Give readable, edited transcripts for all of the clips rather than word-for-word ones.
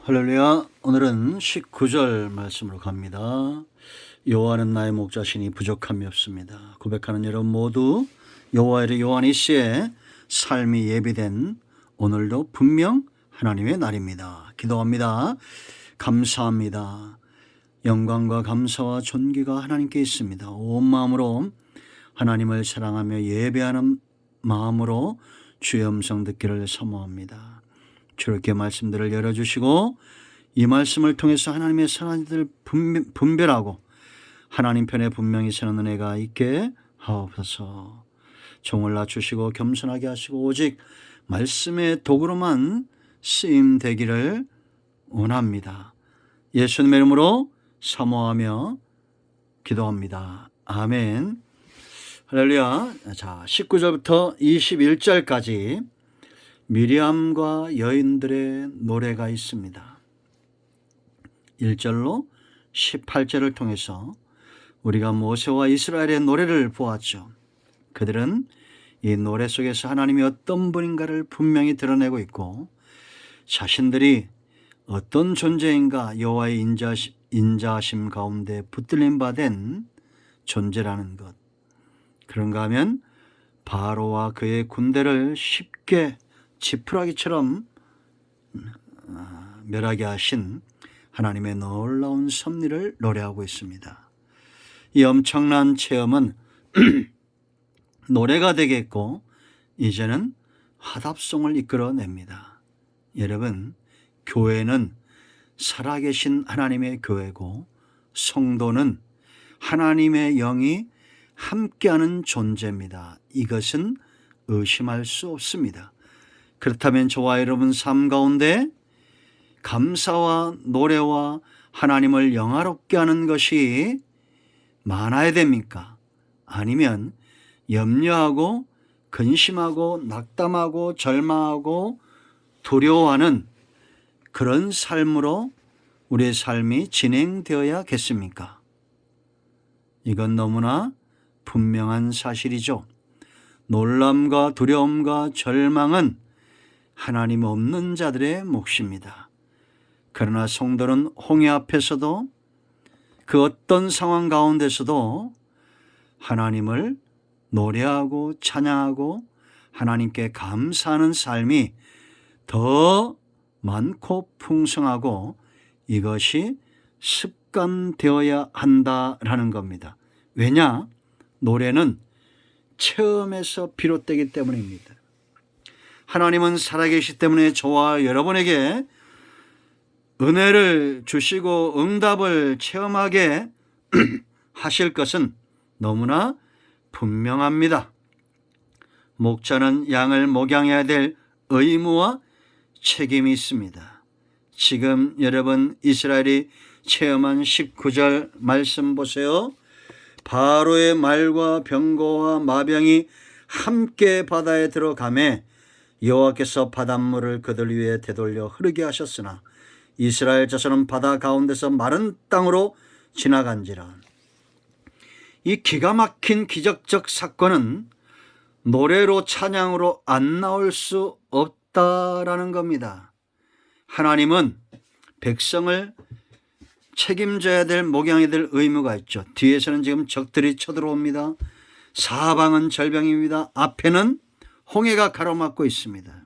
할렐루야. 오늘은 19절 말씀으로 갑니다. 여호와는 나의 목자시니 부족함이 없습니다. 고백하는 여러분 모두 여호와의 이름 요한이시의 삶이 예비된 오늘도 분명 하나님의 날입니다. 기도합니다. 감사합니다. 영광과 감사와 존귀가 하나님께 있습니다. 온 마음으로 하나님을 사랑하며 예배하는 마음으로 주의 음성 듣기를 사모합니다. 주께 말씀들을 열어주시고 이 말씀을 통해서 하나님의 선한이들 분별하고 하나님 편에 분명히 서는 은혜가 있게 하옵소서. 종을 낮추시고 겸손하게 하시고 오직 말씀의 도구로만 쓰임 되기를 원합니다. 예수님의 이름으로 사모하며 기도합니다. 아멘. 할렐루야. 자, 19절부터 21절까지 미리암과 여인들의 노래가 있습니다. 1절로 18절을 통해서 우리가 모세와 이스라엘의 노래를 보았죠. 그들은 이 노래 속에서 하나님이 어떤 분인가를 분명히 드러내고 있고 자신들이 어떤 존재인가 여호와의 인자하심 가운데 붙들림 받은 존재라는 것. 그런가 하면 바로와 그의 군대를 쉽게 지푸라기처럼 멸하게 하신 하나님의 놀라운 섭리를 노래하고 있습니다. 이 엄청난 체험은 노래가 되겠고 이제는 화답송을 이끌어냅니다. 여러분, 교회는 살아계신 하나님의 교회고 성도는 하나님의 영이 함께하는 존재입니다. 이것은 의심할 수 없습니다. 그렇다면 저와 여러분 삶 가운데 감사와 노래와 하나님을 영화롭게 하는 것이 많아야 됩니까? 아니면 염려하고 근심하고 낙담하고 절망하고 두려워하는 그런 삶으로 우리의 삶이 진행되어야겠습니까? 이건 너무나 분명한 사실이죠. 놀람과 두려움과 절망은 하나님 없는 자들의 몫입니다. 그러나 성도는 홍해 앞에서도 그 어떤 상황 가운데서도 하나님을 노래하고 찬양하고 하나님께 감사하는 삶이 더 많고 풍성하고 이것이 습관되어야 한다라는 겁니다. 왜냐? 노래는 체험에서 비롯되기 때문입니다. 하나님은 살아계시기 때문에 저와 여러분에게 은혜를 주시고 응답을 체험하게 하실 것은 너무나 분명합니다. 목자는 양을 목양해야 될 의무와 책임이 있습니다. 지금 여러분 이스라엘이 체험한 19절 말씀 보세요. 바로의 말과 병거와 마병이 함께 바다에 들어가매 여호와께서 바닷물을 그들 위에 되돌려 흐르게 하셨으나 이스라엘 자손은 바다 가운데서 마른 땅으로 지나간지라. 이 기가 막힌 기적적 사건은 노래로 찬양으로 안 나올 수 없다라는 겁니다. 하나님은 백성을 책임져야 될 목양해야 될 의무가 있죠. 뒤에서는 지금 적들이 쳐들어옵니다. 사방은 절병입니다. 앞에는 홍해가 가로막고 있습니다.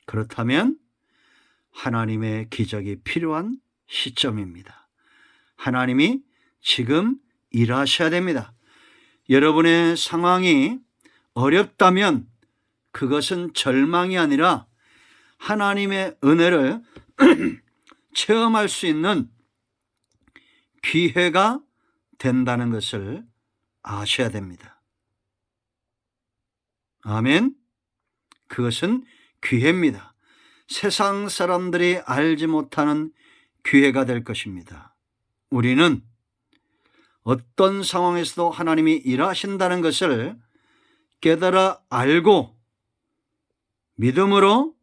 그렇다면 하나님의 기적이 필요한 시점입니다. 하나님이 지금 일하셔야 됩니다. 여러분의 상황이 어렵다면 그것은 절망이 아니라 하나님의 은혜를 체험할 수 있는 기회가 된다는 것을 아셔야 됩니다. 아멘. 그것은 기회입니다. 세상 사람들이 알지 못하는 기회가 될 것입니다. 우리는 어떤 상황에서도 하나님이 일하신다는 것을 깨달아 알고 믿음으로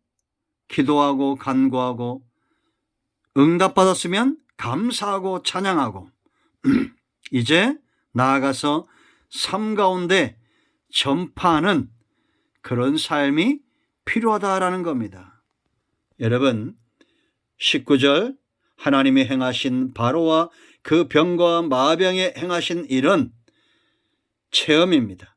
기도하고 간구하고 응답받았으면 감사하고 찬양하고 이제 나아가서 삶 가운데 전파하는 그런 삶이 필요하다라는 겁니다. 여러분, 19절 하나님이 행하신 바로와 그 병과 마병에 행하신 일은 체험입니다.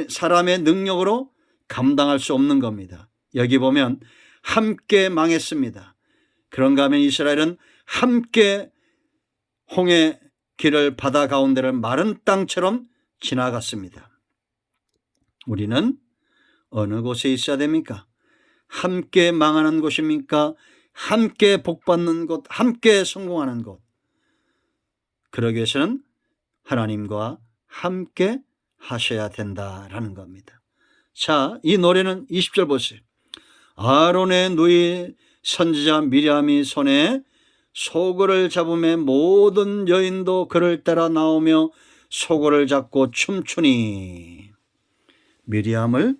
사람의 능력으로 감당할 수 없는 겁니다. 여기 보면 함께 망했습니다. 그런가 하면 이스라엘은 함께 홍해 길을 바다 가운데를 마른 땅처럼 지나갔습니다. 우리는 어느 곳에 있어야 됩니까? 함께 망하는 곳입니까? 함께 복받는 곳, 함께 성공하는 곳. 그러기 위해서는 하나님과 함께 하셔야 된다라는 겁니다. 자, 이 노래는 20절 보세요. 아론의 누이 선지자 미리암이 손에 소굴을 잡음에 모든 여인도 그를 따라 나오며 소굴을 잡고 춤추니. 미리암을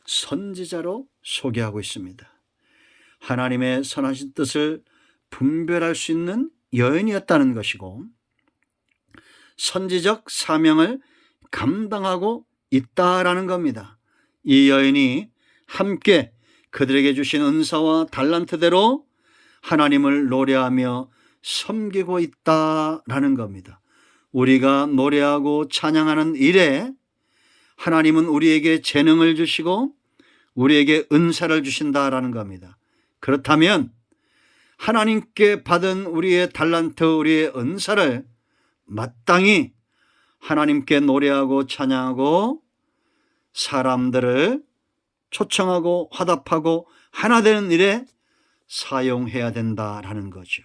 선지자로 소개하고 있습니다. 하나님의 선하신 뜻을 분별할 수 있는 여인이었다는 것이고 선지적 사명을 감당하고 있다라는 겁니다. 이 여인이 함께 그들에게 주신 은사와 달란트대로 하나님을 노래하며 섬기고 있다라는 겁니다. 우리가 노래하고 찬양하는 일에 하나님은 우리에게 재능을 주시고 우리에게 은사를 주신다라는 겁니다. 그렇다면 하나님께 받은 우리의 달란트, 우리의 은사를 마땅히 하나님께 노래하고 찬양하고 사람들을 초청하고 화답하고 하나 되는 일에 사용해야 된다라는 거죠.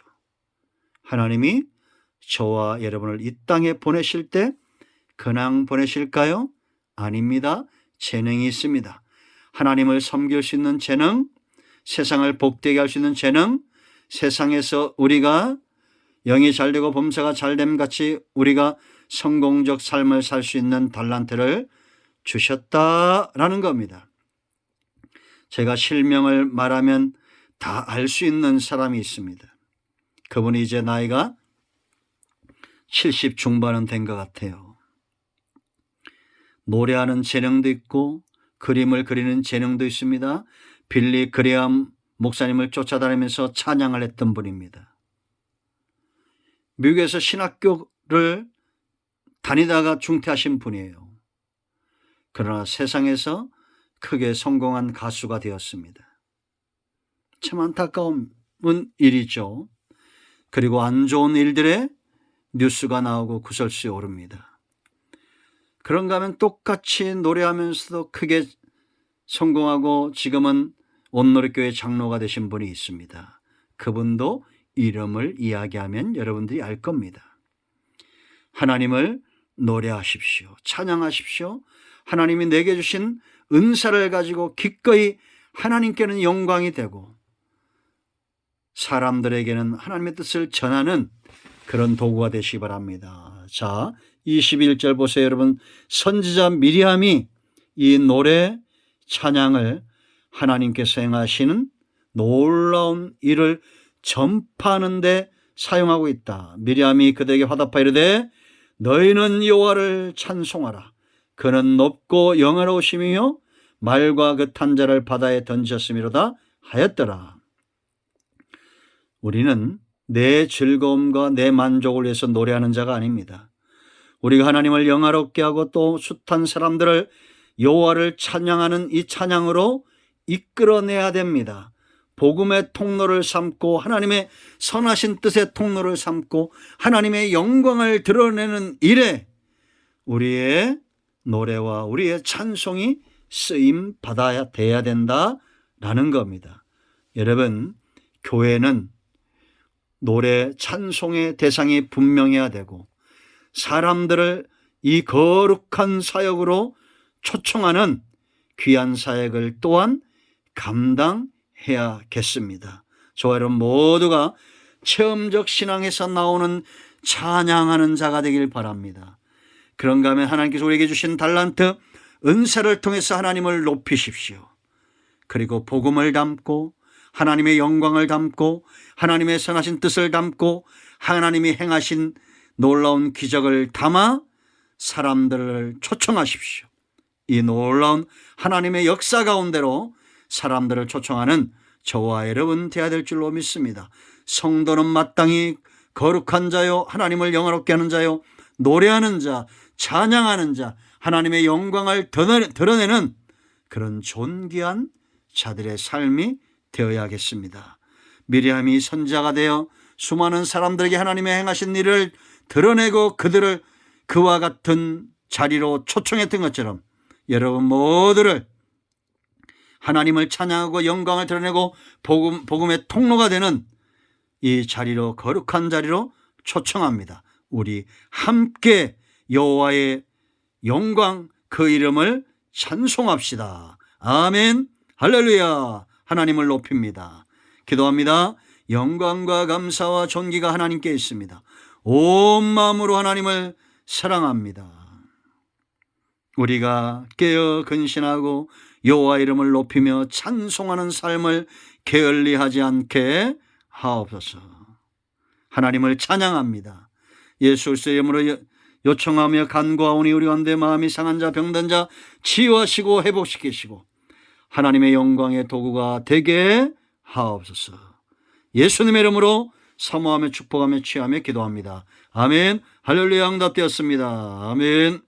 하나님이 저와 여러분을 이 땅에 보내실 때 그냥 보내실까요? 아닙니다. 재능이 있습니다. 하나님을 섬길 수 있는 재능, 세상을 복되게 할 수 있는 재능, 세상에서 우리가 영이 잘되고 범사가 잘됨 같이 우리가 성공적 삶을 살 수 있는 달란트를 주셨다라는 겁니다. 제가 실명을 말하면 다 알 수 있는 사람이 있습니다. 그분이 이제 나이가 70 중반은 된 것 같아요. 노래하는 재능도 있고 그림을 그리는 재능도 있습니다. 빌리 그레엄 목사님을 쫓아다니면서 찬양을 했던 분입니다. 미국에서 신학교를 다니다가 중퇴하신 분이에요. 그러나 세상에서 크게 성공한 가수가 되었습니다. 참 안타까운 일이죠. 그리고 안 좋은 일들에 뉴스가 나오고 구설수에 오릅니다. 그런가 하면 똑같이 노래하면서도 크게 성공하고 지금은 온누리교회 장로가 되신 분이 있습니다. 그분도 이름을 이야기하면 여러분들이 알 겁니다. 하나님을 노래하십시오. 찬양하십시오. 하나님이 내게 주신 은사를 가지고 기꺼이 하나님께는 영광이 되고 사람들에게는 하나님의 뜻을 전하는 그런 도구가 되시기 바랍니다. 자, 21절 보세요. 여러분, 선지자 미리암이 이 노래 찬양을 하나님께서 행하시는 놀라운 일을 전파하는 데 사용하고 있다. 미리암이 그들에게 화답하여 이르되 너희는 여호와를 찬송하라. 그는 높고 영화로우심이며 말과 그 탄자를 바다에 던졌음이로다 하였더라. 우리는 내 즐거움과 내 만족을 위해서 노래하는 자가 아닙니다. 우리가 하나님을 영화롭게 하고 또 숱한 사람들을 여호와를 찬양하는 이 찬양으로 이끌어내야 됩니다. 복음의 통로를 삼고 하나님의 선하신 뜻의 통로를 삼고 하나님의 영광을 드러내는 일에 우리의 노래와 우리의 찬송이 쓰임 받아야 돼야 된다라는 겁니다. 여러분, 교회는 노래 찬송의 대상이 분명해야 되고 사람들을 이 거룩한 사역으로 초청하는 귀한 사역을 또한 감당해야겠습니다. 저와 여러분 모두가 체험적 신앙에서 나오는 찬양하는 자가 되길 바랍니다. 그런가 하면 하나님께서 우리에게 주신 달란트, 은사를 통해서 하나님을 높이십시오. 그리고 복음을 담고 하나님의 영광을 담고 하나님의 선하신 뜻을 담고 하나님이 행하신 놀라운 기적을 담아 사람들을 초청하십시오. 이 놀라운 하나님의 역사 가운데로 사람들을 초청하는 저와 여러분 되어야 될 줄로 믿습니다. 성도는 마땅히 거룩한 자요, 하나님을 영화롭게 하는 자요, 노래하는 자, 찬양하는 자, 하나님의 영광을 드러내는 그런 존귀한 자들의 삶이 되어야겠습니다. 미리암이 선지자가 되어 수많은 사람들에게 하나님의 행하신 일을 드러내고 그들을 그와 같은 자리로 초청했던 것처럼 여러분 모두를 하나님을 찬양하고 영광을 드러내고 복음의 통로가 되는 이 자리로, 거룩한 자리로 초청합니다. 우리 함께 여호와의 영광, 그 이름을 찬송합시다. 아멘, 할렐루야. 하나님을 높입니다. 기도합니다. 영광과 감사와 존귀가 하나님께 있습니다. 온 마음으로 하나님을 사랑합니다. 우리가 깨어 근신하고 여호와 이름을 높이며 찬송하는 삶을 게을리하지 않게 하옵소서. 하나님을 찬양합니다. 예수 그리스도의 이름으로 요청하며 간구하오니 우리 가운데 마음이 상한 자, 병든 자 치유하시고 회복시키시고 하나님의 영광의 도구가 되게 하옵소서. 예수님의 이름으로 사모하며 축복하며 취하며 기도합니다. 아멘. 할렐루야. 응답되었습니다. 아멘.